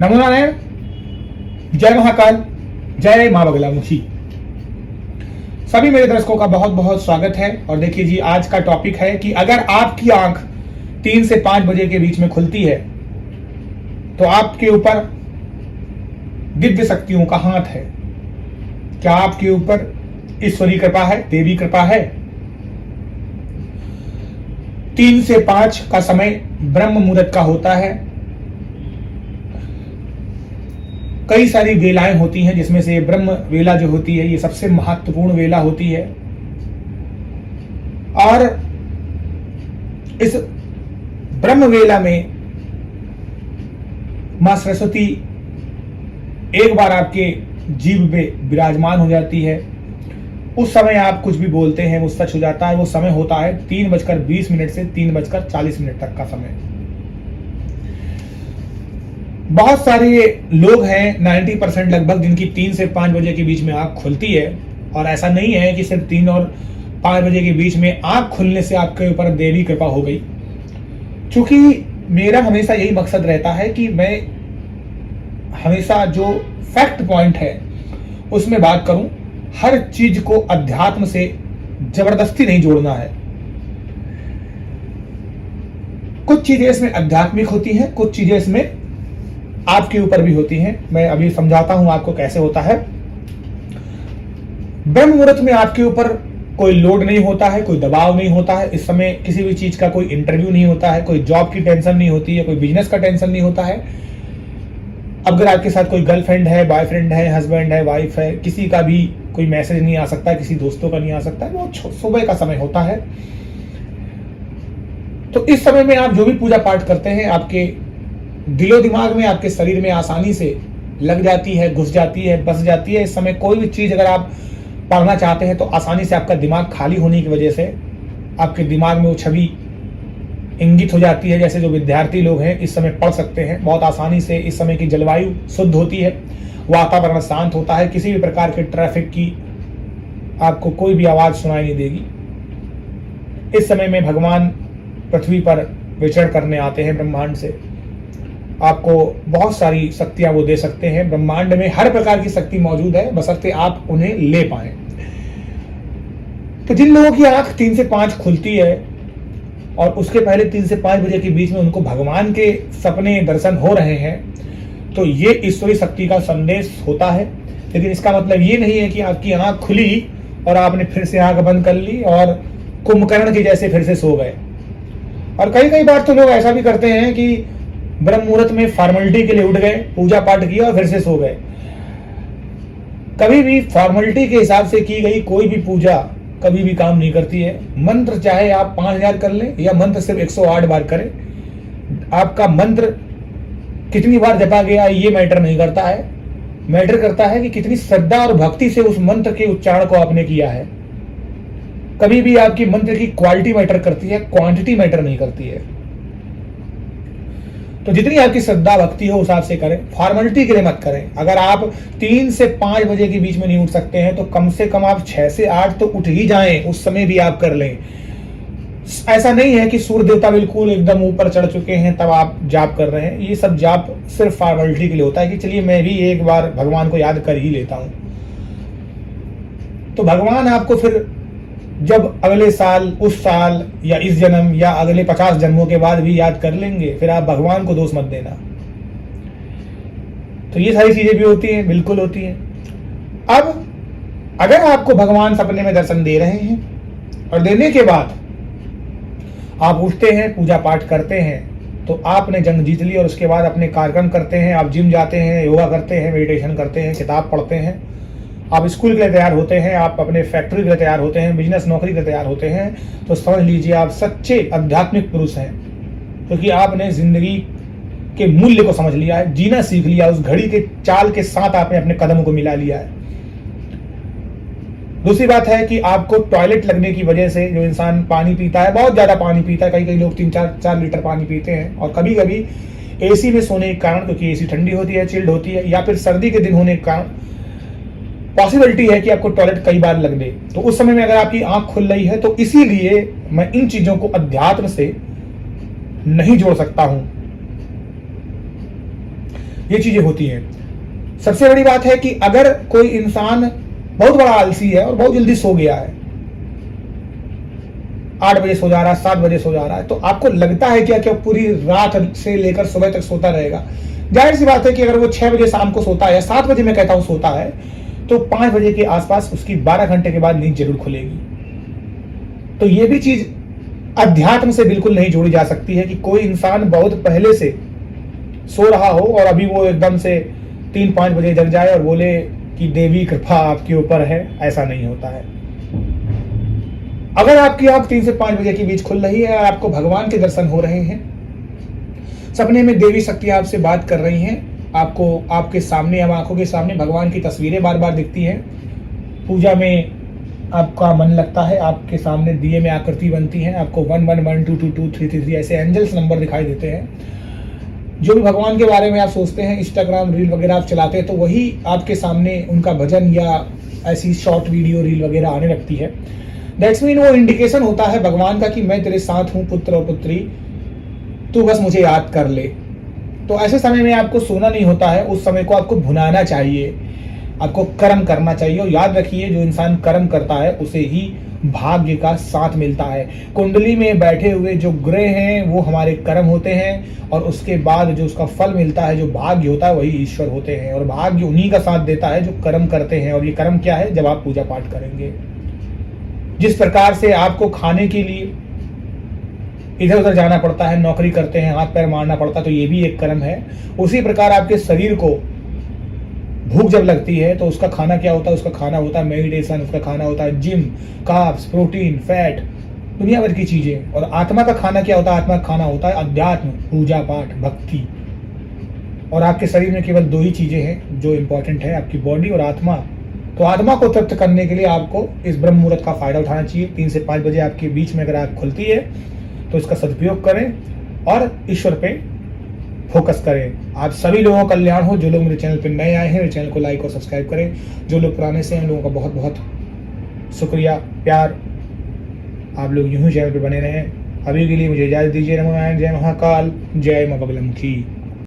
नमो नारायण, जय महाकाल, जय मां बगलामुखी। सभी मेरे दर्शकों का बहुत बहुत स्वागत है। और देखिए जी, आज का टॉपिक है कि अगर आपकी आंख 3 से 5 बजे के बीच में खुलती है तो आपके ऊपर दिव्य शक्तियों का हाथ है। क्या आपके ऊपर ईश्वरीय कृपा है, देवी कृपा है? 3 से 5 का समय ब्रह्म मुहूर्त का होता है। कई सारी वेलाएं होती हैं, जिसमें से ब्रह्म वेला जो होती है ये सबसे महत्वपूर्ण वेला होती है। और इस ब्रह्म वेला में मां सरस्वती एक बार आपके जीव में विराजमान हो जाती है। उस समय आप कुछ भी बोलते हैं वो सच हो जाता है। वो समय होता है 3:20 से 3:40 तक का समय। बहुत सारे लोग हैं, 90% लगभग, जिनकी 3 से 5 बजे के बीच में आंख खुलती है। और ऐसा नहीं है कि सिर्फ 3 और 5 बजे के बीच में आंख खुलने से आपके ऊपर देवी कृपा हो गई। क्योंकि मेरा हमेशा यही मकसद रहता है कि मैं हमेशा जो फैक्ट पॉइंट है उसमें बात करूं। हर चीज को अध्यात्म से जबरदस्ती नहीं जोड़ना है। कुछ चीजें इसमें आध्यात्मिक होती हैं, कुछ चीजें इसमें आपके ऊपर भी होती हैं। मैं अभी समझाता हूं आपको कैसे होता है। ब्रह्म मुहूर्त में आपके ऊपर कोई लोड नहीं होता है, कोई दबाव नहीं होता है। इस समय किसी भी चीज का कोई इंटरव्यू नहीं होता है, कोई जॉब की टेंशन नहीं होती है, कोई बिजनेस का टेंशन नहीं होता है। अगर आपके साथ कोई गर्लफ्रेंड है, बॉयफ्रेंड है, हस्बैंड है, वाइफ है, किसी का भी कोई मैसेज नहीं आ सकता, किसी दोस्तों का नहीं आ सकता। वो सुबह का समय होता है। तो इस समय में आप जो भी पूजा पाठ करते हैं, आपके दिलो दिमाग में, आपके शरीर में आसानी से लग जाती है, घुस जाती है, बस जाती है। इस समय कोई भी चीज अगर आप पढ़ना चाहते हैं तो आसानी से आपका दिमाग खाली होने की वजह से आपके दिमाग में वो छवि इंगित हो जाती है। जैसे जो विद्यार्थी लोग हैं इस समय पढ़ सकते हैं बहुत आसानी से। इस समय की जलवायु शुद्ध होती है, वातावरण शांत होता है, किसी भी प्रकार के ट्रैफिक की आपको कोई भी आवाज सुनाई नहीं देगी। इस समय में भगवान पृथ्वी पर विचरण करने आते हैं ब्रह्मांड से। आपको बहुत सारी शक्तियां वो दे सकते हैं। ब्रह्मांड में हर प्रकार की शक्ति मौजूद है, बशर्ते आप उन्हें ले पाएं। तो जिन लोगों की आंख 3 से 5 खुलती है और उसके पहले 3 से 5 बजे के बीच में उनको भगवान के सपने दर्शन हो रहे हैं, तो ये ईश्वरी शक्ति का संदेश होता है। लेकिन इसका मतलब ये नहीं है कि आपकी आंख खुली और आपने फिर से आंख बंद कर ली और कुंभकर्ण के जैसे फिर से सो गए। और कई बार तो लोग ऐसा भी करते हैं कि ब्रह्म मुहूर्त में फॉर्मेलिटी के लिए उठ गए, पूजा पाठ किया और फिर से सो गए। कभी भी फॉर्मेलिटी के हिसाब से की गई कोई भी पूजा कभी भी काम नहीं करती है। मंत्र चाहे आप 5000 कर लें या मंत्र सिर्फ 108 बार करें, आपका मंत्र कितनी बार जपा गया ये मैटर नहीं करता है। मैटर करता है कि कितनी श्रद्धा और भक्ति से उस मंत्र के उच्चारण को आपने किया है। कभी भी आपकी मंत्र की क्वालिटी मैटर करती है, क्वांटिटी मैटर नहीं करती है। तो जितनी आपकी श्रद्धा भक्ति हो उस हिसाब से करें, फॉर्मेलिटी के लिए मत करें। अगर आप 3 से 5 बजे के बीच में नहीं उठ सकते हैं तो कम से कम आप 6 से 8 तो उठ ही जाएं, उस समय भी आप कर लें। ऐसा नहीं है कि सूर्य देवता बिल्कुल एकदम ऊपर चढ़ चुके हैं तब आप जाप कर रहे हैं। ये सब जाप सिर्फ फॉर्मेलिटी के लिए होता है कि चलिए मैं भी एक बार भगवान को याद कर ही लेता हूं। तो भगवान आपको फिर जब अगले साल, उस साल या इस जन्म या अगले 50 जन्मों के बाद भी याद कर लेंगे, फिर आप भगवान को दोष मत देना। तो ये सारी चीजें भी होती हैं, बिल्कुल होती हैं। अब अगर आपको भगवान सपने में दर्शन दे रहे हैं और देने के बाद आप उठते हैं, पूजा पाठ करते हैं, तो आपने जंग जीत ली। और उसके बाद अपने कार्यक्रम करते हैं, आप जिम जाते हैं, योगा करते हैं, मेडिटेशन करते हैं, किताब पढ़ते हैं, आप स्कूल के लिए तैयार होते हैं, आप अपने फैक्ट्री के लिए तैयार होते हैं, बिजनेस नौकरी के लिए तैयार होते हैं, तो समझ लीजिए आप सच्चे आध्यात्मिक पुरुष हैं। क्योंकि आपने जिंदगी के मूल्य को समझ लिया है, जीना सीख लिया, उस घड़ी के चाल के साथ आपने अपने कदमों को मिला लिया है। दूसरी बात है कि आपको टॉयलेट लगने की वजह से जो इंसान पानी पीता है, बहुत ज्यादा पानी पीता है, कई लोग 3-4 लीटर पानी पीते हैं, और कभी कभी एसी में सोने के कारण, क्योंकि एसी ठंडी होती है, चिल्ड होती है, या फिर सर्दी के दिन होने के कारण पॉसिबिलिटी है कि आपको टॉयलेट कई बार लग दे। तो उस समय में अगर आपकी आंख खुल रही है तो इसीलिए मैं इन चीजों को अध्यात्म से नहीं जोड़ सकता हूं। ये चीजें होती हैं। सबसे बड़ी बात है कि अगर कोई इंसान बहुत बड़ा आलसी है और बहुत जल्दी सो गया है, 8 बजे सो जा रहा है, 7 बजे सो जा रहा है, तो आपको लगता है क्या कि वो पूरी रात से लेकर सुबह तक सोता रहेगा? जाहिर सी बात है कि अगर वो 6 बजे शाम को सोता है या 7 बजे मैं कहता हूं सोता है, तो 5 बजे के आसपास उसकी 12 घंटे के बाद नींद जरूर खुलेगी। तो ये भी चीज अध्यात्म से बिल्कुल नहीं जोड़ी जा सकती है कि कोई इंसान बहुत पहले से सो रहा हो और अभी वो एकदम से 3-5 बजे जग जाए और बोले कि देवी कृपा आपके ऊपर है। ऐसा नहीं होता है। अगर आपकी आंख 3 से 5 बजे के बीच खुल रही है और आपको भगवान के दर्शन हो रहे हैं, सपने में देवी शक्ति आपसे बात कर रही हैं, आपको आपके सामने या आंखों के सामने भगवान की तस्वीरें बार बार दिखती हैं, पूजा में आपका मन लगता है, आपके सामने दिए में आकृति बनती है, आपको 1112 22 333 ऐसे एंजल्स नंबर दिखाई देते हैं, जो भी भगवान के बारे में आप सोचते हैं, इंस्टाग्राम रील वगैरह आप चलाते हैं तो वही आपके सामने उनका भजन या ऐसी शॉर्ट वीडियो रील वगैरह आने लगती है। दैट्स मीन वो इंडिकेशन होता है भगवान का कि मैं तेरे साथ हूं पुत्र और पुत्री, तू बस मुझे याद कर ले। तो ऐसे समय में आपको सोना नहीं होता है, उस समय को आपको भुनाना चाहिए, आपको कर्म करना चाहिए। और याद रखिए, जो इंसान कर्म करता है उसे ही भाग्य का साथ मिलता है। कुंडली में बैठे हुए जो ग्रह हैं वो हमारे कर्म होते हैं और उसके बाद जो उसका फल मिलता है, जो भाग्य होता है, वही ईश्वर होते हैं। और भाग्य उन्हीं का साथ देता है जो कर्म करते हैं। और ये कर्म क्या है? जब आप पूजा पाठ करेंगे। जिस प्रकार से आपको खाने के लिए इधर उधर जाना पड़ता है, नौकरी करते हैं, हाथ पैर मारना पड़ता है, तो ये भी एक कर्म है। उसी प्रकार आपके शरीर को भूख जब लगती है तो उसका खाना क्या होता है? उसका खाना होता है मेडिटेशन, उसका खाना होता है जिम, कार्ब्स, प्रोटीन, फैट, दुनिया भर की चीजें। और आत्मा का खाना क्या होता है? आत्मा का खाना होता है अध्यात्म, पूजा पाठ, भक्ति। और आपके शरीर में केवल 2 ही चीजें हैं जो इंपॉर्टेंट है, आपकी बॉडी और आत्मा। तो आत्मा को तृप्त करने के लिए आपको इस ब्रह्म मुहूर्त का फायदा उठाना चाहिए। 3 से 5 बजे आपके बीच में अगर आँख खुलती है तो इसका सदुपयोग करें और ईश्वर पे फोकस करें। आप सभी लोगों का कल्याण हो। जो लोग मेरे चैनल पर नए आए हैं, मेरे चैनल को लाइक और सब्सक्राइब करें। जो लोग पुराने से हैं, उन लोगों का बहुत बहुत शुक्रिया, प्यार। आप लोग यूं ही चैनल पर बने रहें। अभी के लिए मुझे इजाजत दीजिए। नमो नारायण, जय महाकाल, जय मां बगलामुखी।